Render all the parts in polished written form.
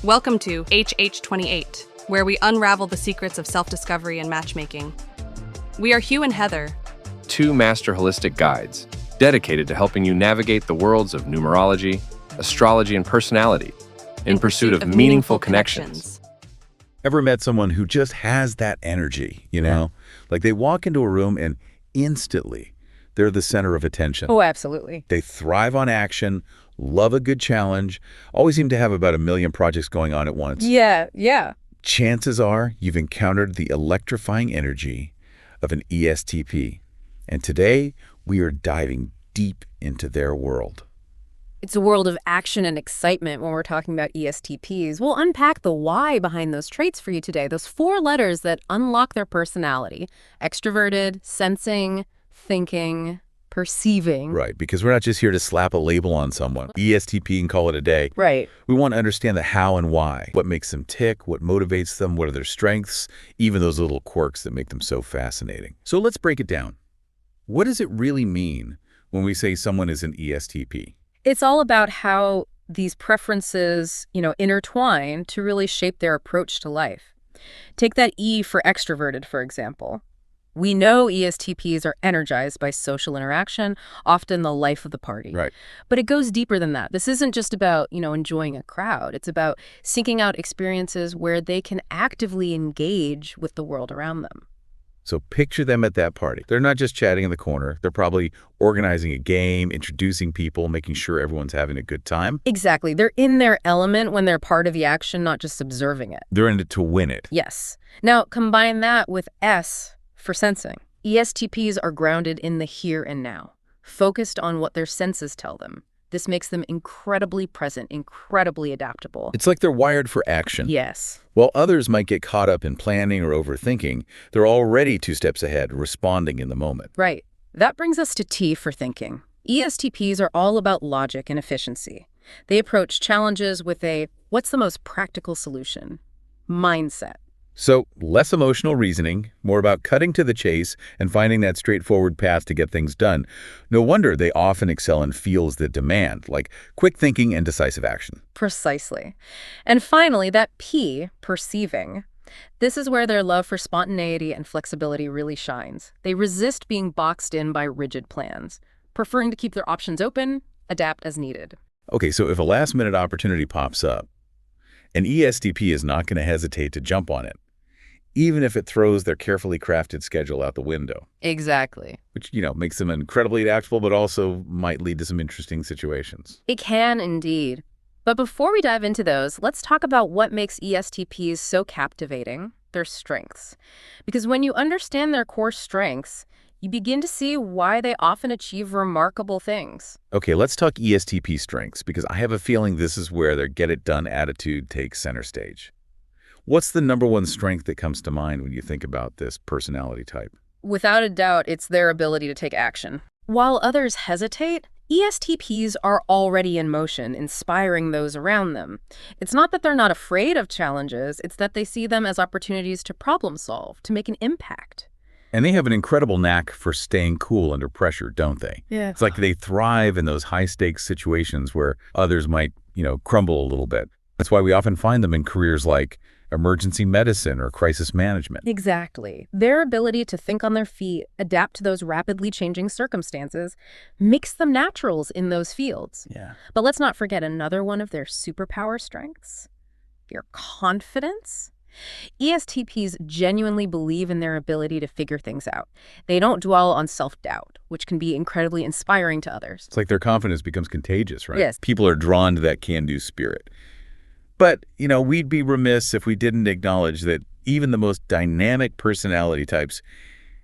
Welcome to HH28, where we unravel the secrets of self-discovery and matchmaking. We are Hugh and Heather, two master holistic guides dedicated to helping you navigate the worlds of numerology, astrology, and personality in pursuit of meaningful connections. Ever met someone who just has that energy, you know? Like they walk into a room and instantly they're the center of attention. Oh, absolutely. They thrive on action, love a good challenge, always seem to have about 1 million projects going on at once. Yeah. Chances are you've encountered the electrifying energy of an ESTP. And today we are diving deep into their world. It's a world of action and excitement when we're talking about ESTPs. We'll unpack the why behind those traits for you today, those 4 letters that unlock their personality: extroverted, sensing, thinking, perceiving. Right, because we're not just here to slap a label on someone, ESTP, and call it a day. Right. We want to understand the how and why, what makes them tick, what motivates them, what are their strengths, even those little quirks that make them so fascinating. So let's break it down. What does it really mean when we say someone is an ESTP? It's all about how these preferences, intertwine to really shape their approach to life. Take that E for extroverted, for example. We know ESTPs are energized by social interaction, often the life of the party. Right. But it goes deeper than that. This isn't just about, enjoying a crowd. It's about seeking out experiences where they can actively engage with the world around them. So picture them at that party. They're not just chatting in the corner. They're probably organizing a game, introducing people, making sure everyone's having a good time. Exactly. They're in their element when they're part of the action, not just observing it. They're in it to win it. Yes. Now, combine that with S for sensing. ESTPs are grounded in the here and now, focused on what their senses tell them. This makes them incredibly present, incredibly adaptable. It's like they're wired for action. Yes. While others might get caught up in planning or overthinking, they're already 2 steps ahead, responding in the moment. Right. That brings us to T for thinking. ESTPs are all about logic and efficiency. They approach challenges with a what's the most practical solution mindset. So less emotional reasoning, more about cutting to the chase and finding that straightforward path to get things done. No wonder they often excel in fields that demand, like quick thinking and decisive action. Precisely. And finally, that P, perceiving. This is where their love for spontaneity and flexibility really shines. They resist being boxed in by rigid plans, preferring to keep their options open, adapt as needed. Okay, so if a last-minute opportunity pops up, an ESTP is not going to hesitate to jump on it, even if it throws their carefully crafted schedule out the window. Exactly. Which, makes them incredibly adaptable, but also might lead to some interesting situations. It can indeed. But before we dive into those, let's talk about what makes ESTPs so captivating, their strengths. Because when you understand their core strengths, you begin to see why they often achieve remarkable things. Okay, let's talk ESTP strengths, because I have a feeling this is where their get-it-done attitude takes center stage. What's the #1 strength that comes to mind when you think about this personality type? Without a doubt, it's their ability to take action. While others hesitate, ESTPs are already in motion, inspiring those around them. It's not that they're not afraid of challenges, it's that they see them as opportunities to problem solve, to make an impact. And they have an incredible knack for staying cool under pressure, don't they? Yeah. It's like they thrive in those high-stakes situations where others might, crumble a little bit. That's why we often find them in careers like emergency medicine or crisis management. Exactly. Their ability to think on their feet, adapt to those rapidly changing circumstances, makes them naturals in those fields. Yeah. But let's not forget another one of their superpower strengths, their confidence. ESTPs genuinely believe in their ability to figure things out. They don't dwell on self-doubt, which can be incredibly inspiring to others. It's like their confidence becomes contagious, right? Yes. People are drawn to that can-do spirit. But, we'd be remiss if we didn't acknowledge that even the most dynamic personality types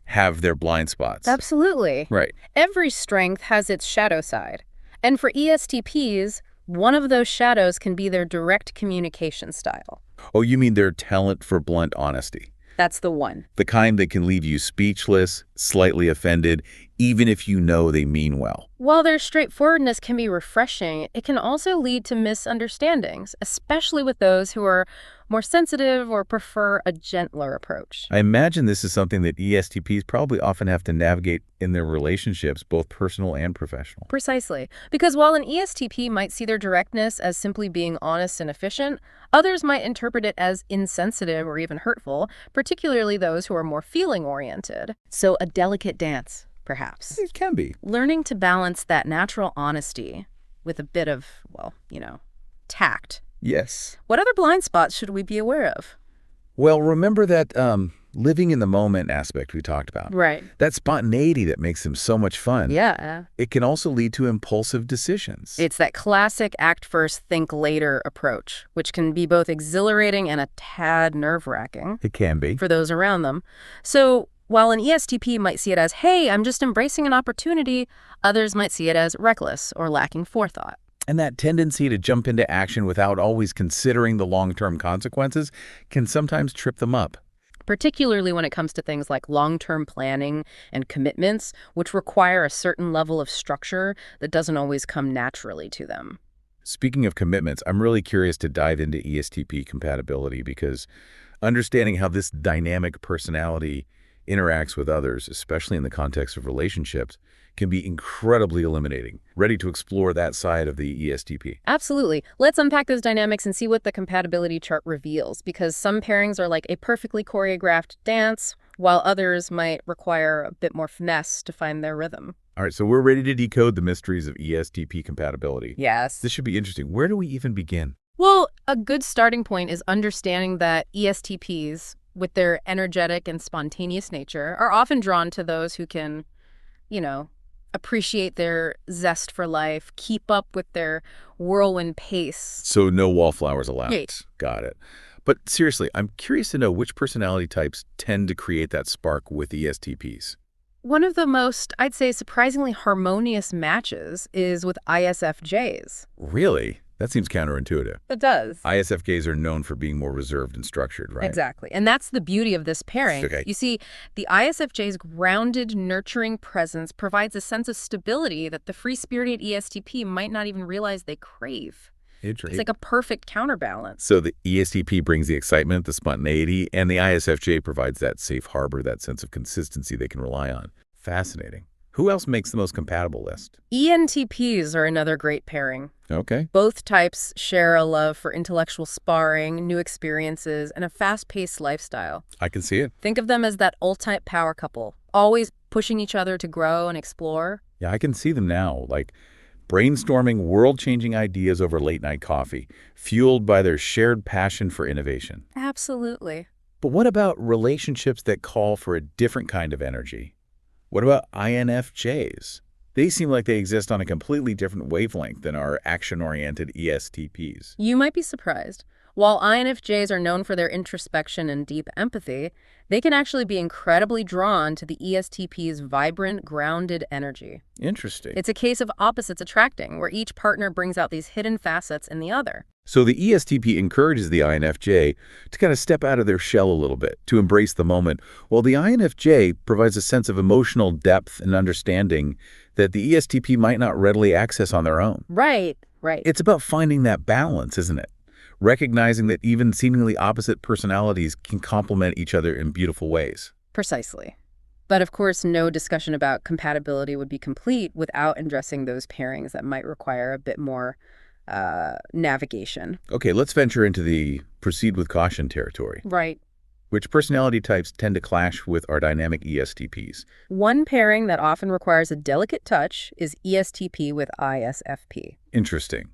have their blind spots. Absolutely. Right. Every strength has its shadow side. And for ESTPs, one of those shadows can be their direct communication style. Oh, you mean their talent for blunt honesty? That's the one. The kind that can leave you speechless, slightly offended, even if you know they mean well. While their straightforwardness can be refreshing, it can also lead to misunderstandings, especially with those who are more sensitive or prefer a gentler approach. I imagine this is something that ESTPs probably often have to navigate in their relationships, both personal and professional. Precisely. Because while an ESTP might see their directness as simply being honest and efficient, others might interpret it as insensitive or even hurtful, particularly those who are more feeling-oriented. So a delicate dance, perhaps. It can be. Learning to balance that natural honesty with a bit of, tact. Yes. What other blind spots should we be aware of? Well, remember that living in the moment aspect we talked about. Right. That spontaneity that makes them so much fun. Yeah. It can also lead to impulsive decisions. It's that classic act first, think later approach, which can be both exhilarating and a tad nerve-wracking. It can be. For those around them. So while an ESTP might see it as, hey, I'm just embracing an opportunity, others might see it as reckless or lacking forethought. And that tendency to jump into action without always considering the long-term consequences can sometimes trip them up. Particularly when it comes to things like long-term planning and commitments, which require a certain level of structure that doesn't always come naturally to them. Speaking of commitments, I'm really curious to dive into ESTP compatibility because understanding how this dynamic personality interacts with others, especially in the context of relationships, can be incredibly illuminating. Ready to explore that side of the ESTP? Absolutely. Let's unpack those dynamics and see what the compatibility chart reveals, because some pairings are like a perfectly choreographed dance, while others might require a bit more finesse to find their rhythm. All right, so we're ready to decode the mysteries of ESTP compatibility. Yes. This should be interesting. Where do we even begin? Well, a good starting point is understanding that ESTPs, with their energetic and spontaneous nature, are often drawn to those who can, appreciate their zest for life, keep up with their whirlwind pace. So no wallflowers allowed. Right. Got it. But seriously, I'm curious to know which personality types tend to create that spark with ESTPs. One of the most, I'd say, surprisingly harmonious matches is with ISFJs. Really? That seems counterintuitive. It does. ISFJs are known for being more reserved and structured, right? Exactly. And that's the beauty of this pairing. Okay. You see, the ISFJ's grounded, nurturing presence provides a sense of stability that the free-spirited ESTP might not even realize they crave. Interesting. It's like a perfect counterbalance. So the ESTP brings the excitement, the spontaneity, and the ISFJ provides that safe harbor, that sense of consistency they can rely on. Fascinating. Who else makes the most compatible list? ENTPs are another great pairing. Okay. Both types share a love for intellectual sparring, new experiences, and a fast-paced lifestyle. I can see it. Think of them as that old-type power couple, always pushing each other to grow and explore. Yeah, I can see them now, like brainstorming world-changing ideas over late-night coffee, fueled by their shared passion for innovation. Absolutely. But what about relationships that call for a different kind of energy? What about INFJs? They seem like they exist on a completely different wavelength than our action-oriented ESTPs. You might be surprised. While INFJs are known for their introspection and deep empathy, they can actually be incredibly drawn to the ESTP's vibrant, grounded energy. Interesting. It's a case of opposites attracting, where each partner brings out these hidden facets in the other. So the ESTP encourages the INFJ to kind of step out of their shell a little bit, to embrace the moment, while the INFJ provides a sense of emotional depth and understanding that the ESTP might not readily access on their own. Right. It's about finding that balance, isn't it? Recognizing that even seemingly opposite personalities can complement each other in beautiful ways. Precisely. But of course, no discussion about compatibility would be complete without addressing those pairings that might require a bit more navigation. Okay, let's venture into the proceed with caution territory. Right. Which personality types tend to clash with our dynamic ESTPs? One pairing that often requires a delicate touch is ESTP with ISFP. Interesting.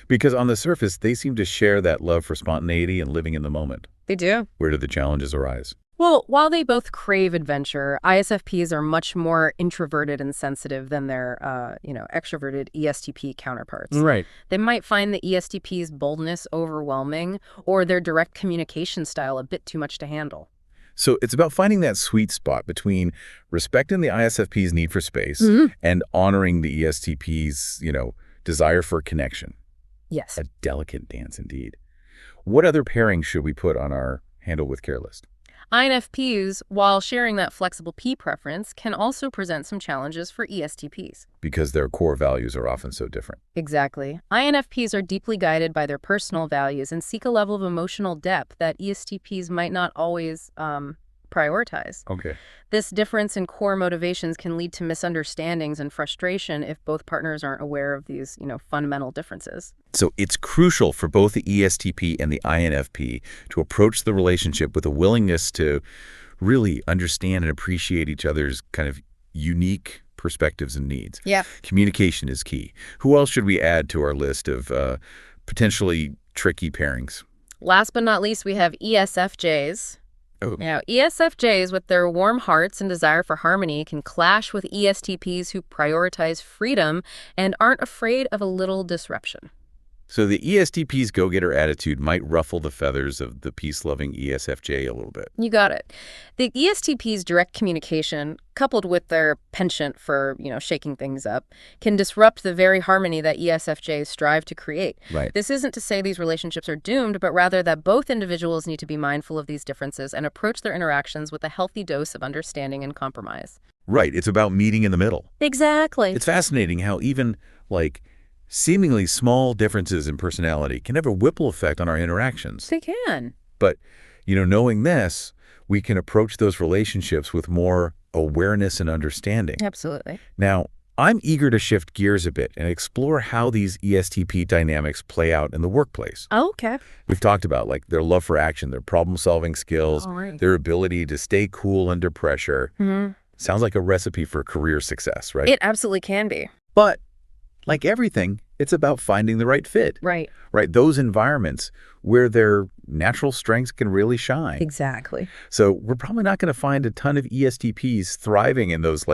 Because on the surface, they seem to share that love for spontaneity and living in the moment. They do. Where do the challenges arise? Well, while they both crave adventure, ISFPs are much more introverted and sensitive than their, extroverted ESTP counterparts. Right. They might find the ESTP's boldness overwhelming or their direct communication style a bit too much to handle. So it's about finding that sweet spot between respecting the ISFP's need for space and honoring the ESTP's, desire for connection. Yes. A delicate dance indeed. What other pairings should we put on our handle with care list? INFPs, while sharing that flexible P preference, can also present some challenges for ESTPs. Because their core values are often so different. Exactly. INFPs are deeply guided by their personal values and seek a level of emotional depth that ESTPs might not always prioritize. Okay. This difference in core motivations can lead to misunderstandings and frustration if both partners aren't aware of these, fundamental differences. So it's crucial for both the ESTP and the INFP to approach the relationship with a willingness to really understand and appreciate each other's kind of unique perspectives and needs. Yeah. Communication is key. Who else should we add to our list of potentially tricky pairings? Last but not least, we have ESFJs. Oh. Now, ESFJs, with their warm hearts and desire for harmony, can clash with ESTPs who prioritize freedom and aren't afraid of a little disruption. So the ESTP's go-getter attitude might ruffle the feathers of the peace-loving ESFJ a little bit. You got it. The ESTP's direct communication, coupled with their penchant for, shaking things up, can disrupt the very harmony that ESFJs strive to create. Right. This isn't to say these relationships are doomed, but rather that both individuals need to be mindful of these differences and approach their interactions with a healthy dose of understanding and compromise. Right. It's about meeting in the middle. Exactly. It's fascinating how even, seemingly small differences in personality can have a ripple effect on our interactions. They can. But, knowing this, we can approach those relationships with more awareness and understanding. Absolutely. Now, I'm eager to shift gears a bit and explore how these ESTP dynamics play out in the workplace. Oh, okay. We've talked about their love for action, their problem-solving skills, Right. their ability to stay cool under pressure. Mm-hmm. Sounds like a recipe for career success, right? It absolutely can be. But like everything, it's about finding the right fit. Right. Right. Those environments where their natural strengths can really shine. Exactly. So we're probably not going to find a ton of ESTPs thriving in those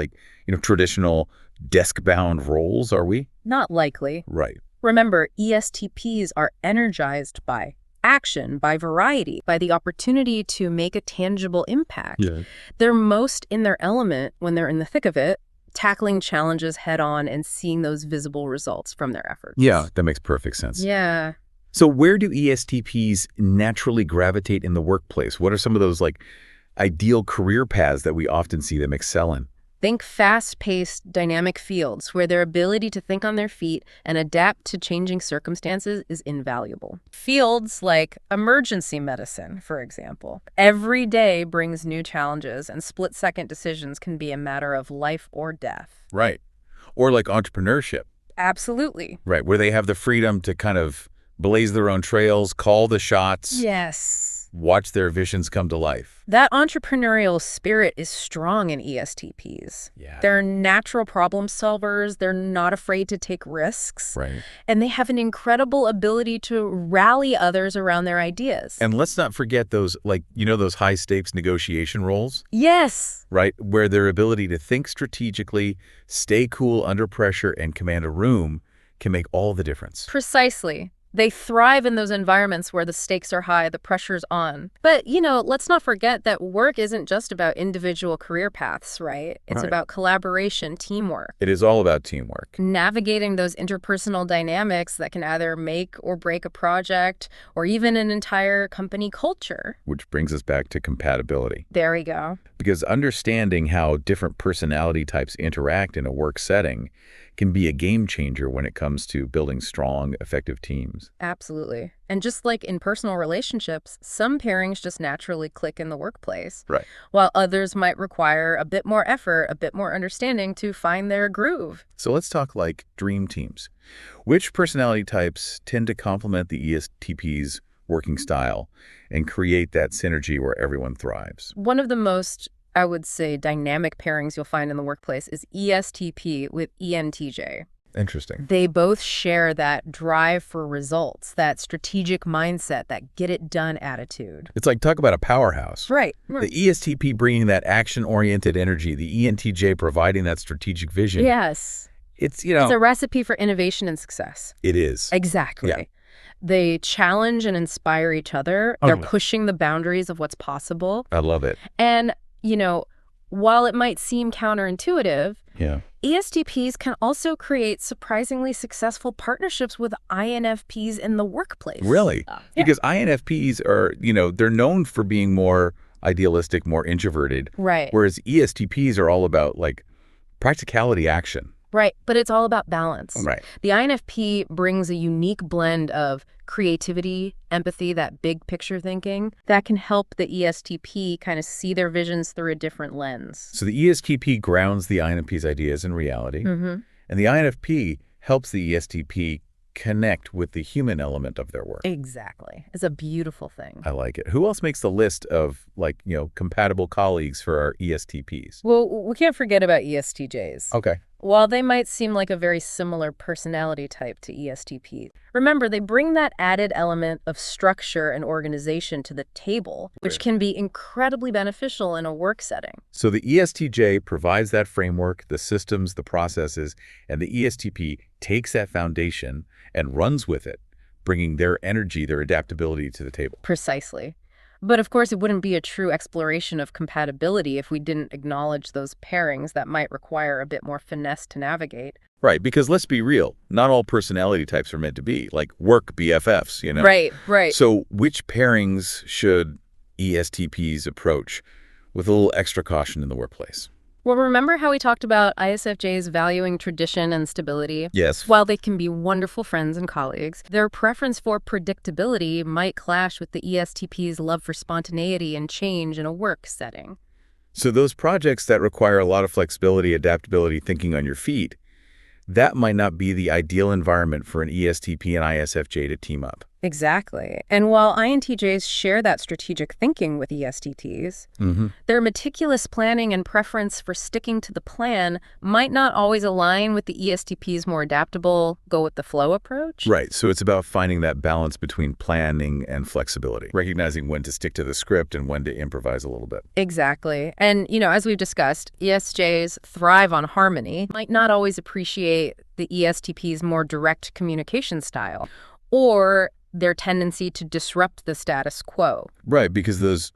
traditional desk-bound roles, are we? Not likely. Right. Remember, ESTPs are energized by action, by variety, by the opportunity to make a tangible impact. Yeah. They're most in their element when they're in the thick of it, tackling challenges head on and seeing those visible results from their efforts. Yeah, that makes perfect sense. Yeah. So where do ESTPs naturally gravitate in the workplace? What are some of those ideal career paths that we often see them excel in? Think fast-paced, dynamic fields where their ability to think on their feet and adapt to changing circumstances is invaluable. Fields like emergency medicine, for example. Every day brings new challenges, and split-second decisions can be a matter of life or death. Right. Or entrepreneurship. Absolutely. Right, where they have the freedom to kind of blaze their own trails, call the shots. Yes. Watch their visions come to life. That entrepreneurial spirit is strong in ESTPs. Yeah. They're natural problem solvers. They're not afraid to take risks. Right. And they have an incredible ability to rally others around their ideas. And let's not forget those, those high-stakes negotiation roles. Yes. Right, where their ability to think strategically, stay cool under pressure, and command a room can make all the difference. Precisely. They thrive in those environments where the stakes are high, the pressure's on. But, let's not forget that work isn't just about individual career paths, right? It's Right. about collaboration, teamwork. It is all about teamwork. Navigating those interpersonal dynamics that can either make or break a project or even an entire company culture. Which brings us back to compatibility. There we go. Because understanding how different personality types interact in a work setting can be a game changer when it comes to building strong, effective teams. Absolutely. And just like in personal relationships, some pairings just naturally click in the workplace, Right. while others might require a bit more effort, a bit more understanding to find their groove. So let's talk dream teams. Which personality types tend to complement the ESTP's working style and create that synergy where everyone thrives? One of the most, I would say, dynamic pairings you'll find in the workplace is ESTP with ENTJ. Interesting. They both share that drive for results, that strategic mindset, that get-it-done attitude. It's talk about a powerhouse. Right. The ESTP bringing that action-oriented energy, the ENTJ providing that strategic vision. Yes. It's a recipe for innovation and success. It is. Exactly. Yeah. They challenge and inspire each other. They're pushing the boundaries of what's possible. I love it. And, while it might seem counterintuitive, Yeah. ESTPs can also create surprisingly successful partnerships with INFPs in the workplace. Really? Yeah. Because INFPs are, they're known for being more idealistic, more introverted. Right. Whereas ESTPs are all about, like, practicality action. Right, but it's all about balance. Right. The INFP brings a unique blend of creativity, empathy, that big picture thinking, that can help the ESTP kind of see their visions through a different lens. So the ESTP grounds the INFP's ideas in reality, Mm-hmm. and the INFP helps the ESTP connect with the human element of their work. Exactly. It's a beautiful thing. I like it. Who else makes the list of, like, compatible colleagues for our ESTPs? Well, we can't forget about ESTJs. Okay. While they might seem like a very similar personality type to ESTP, remember, they bring that added element of structure and organization to the table, which can be incredibly beneficial in a work setting. So the ESTJ provides that framework, the systems, the processes, and the ESTP takes that foundation and runs with it, bringing their energy, their adaptability to the table. Precisely. But of course, it wouldn't be a true exploration of compatibility if we didn't acknowledge those pairings that might require a bit more finesse to navigate. Right, because let's be real, not all personality types are meant to be, like work BFFs, Right. So which pairings should ESTPs approach with a little extra caution in the workplace? Well, remember how we talked about ISFJs valuing tradition and stability? Yes. While they can be wonderful friends and colleagues, their preference for predictability might clash with the ESTP's love for spontaneity and change in a work setting. So those projects that require a lot of flexibility, adaptability, thinking on your feet, that might not be the ideal environment for an ESTP and ISFJ to team up. Exactly. And while INTJs share that strategic thinking with ESTPs, their meticulous planning and preference for sticking to the plan might not always align with the ESTP's more adaptable, go-with-the-flow approach. Right. So it's about finding that balance between planning and flexibility, recognizing when to stick to the script and when to improvise a little bit. Exactly. And, as we've discussed, ESJs thrive on harmony, might not always appreciate the ESTP's more direct communication style, or their tendency to disrupt the status quo. Right, because those,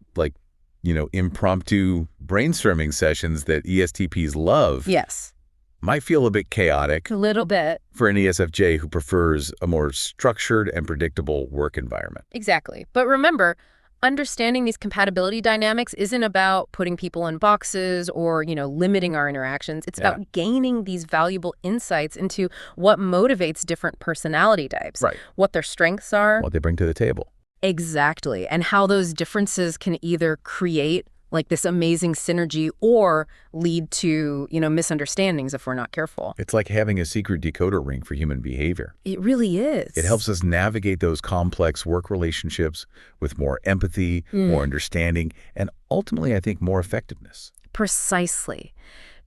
impromptu brainstorming sessions that ESTPs love Yes. might feel a bit chaotic A little bit. for an ESFJ who prefers a more structured and predictable work environment. Exactly. But remember, understanding these compatibility dynamics isn't about putting people in boxes or, limiting our interactions. It's about gaining these valuable insights into what motivates different personality types, Right. what their strengths are. What they bring to the table. Exactly. And how those differences can either create this amazing synergy or lead to, misunderstandings if we're not careful. It's like having a secret decoder ring for human behavior. It really is. It helps us navigate those complex work relationships with more empathy, more understanding, and ultimately, I think, more effectiveness. Precisely.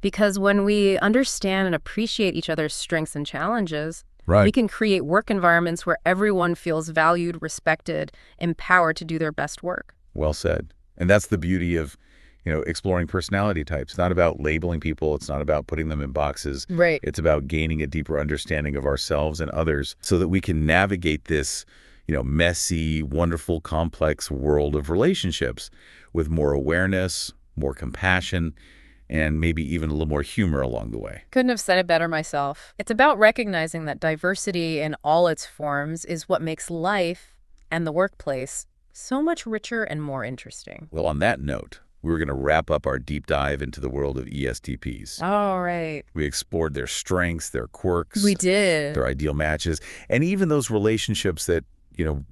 Because when we understand and appreciate each other's strengths and challenges, Right. we can create work environments where everyone feels valued, respected, empowered to do their best work. Well said. And that's the beauty of, exploring personality types. It's not about labeling people. It's not about putting them in boxes. Right. It's about gaining a deeper understanding of ourselves and others so that we can navigate this, messy, wonderful, complex world of relationships with more awareness, more compassion, and maybe even a little more humor along the way. Couldn't have said it better myself. It's about recognizing that diversity in all its forms is what makes life and the workplace so much richer and more interesting. Well, on that note, we're going to wrap up our deep dive into the world of ESTPs. All right. We explored their strengths, their quirks. We did. Their ideal matches, and even those relationships that,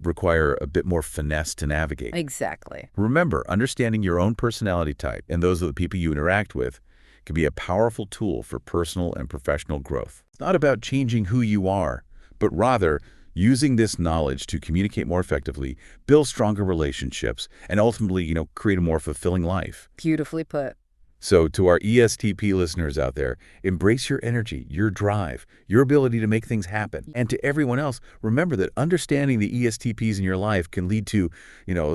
require a bit more finesse to navigate. Exactly. Remember, understanding your own personality type and those of the people you interact with can be a powerful tool for personal and professional growth. It's not about changing who you are, but rather using this knowledge to communicate more effectively, build stronger relationships, and ultimately, create a more fulfilling life. Beautifully put. So to our ESTP listeners out there, embrace your energy, your drive, your ability to make things happen. And to everyone else, remember that understanding the ESTPs in your life can lead to,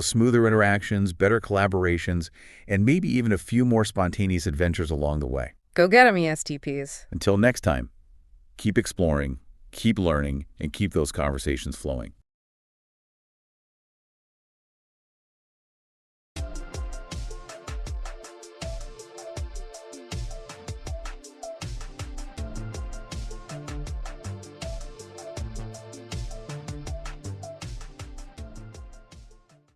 smoother interactions, better collaborations, and maybe even a few more spontaneous adventures along the way. Go get 'em, ESTPs. Until next time, keep exploring, keep learning, and keep those conversations flowing.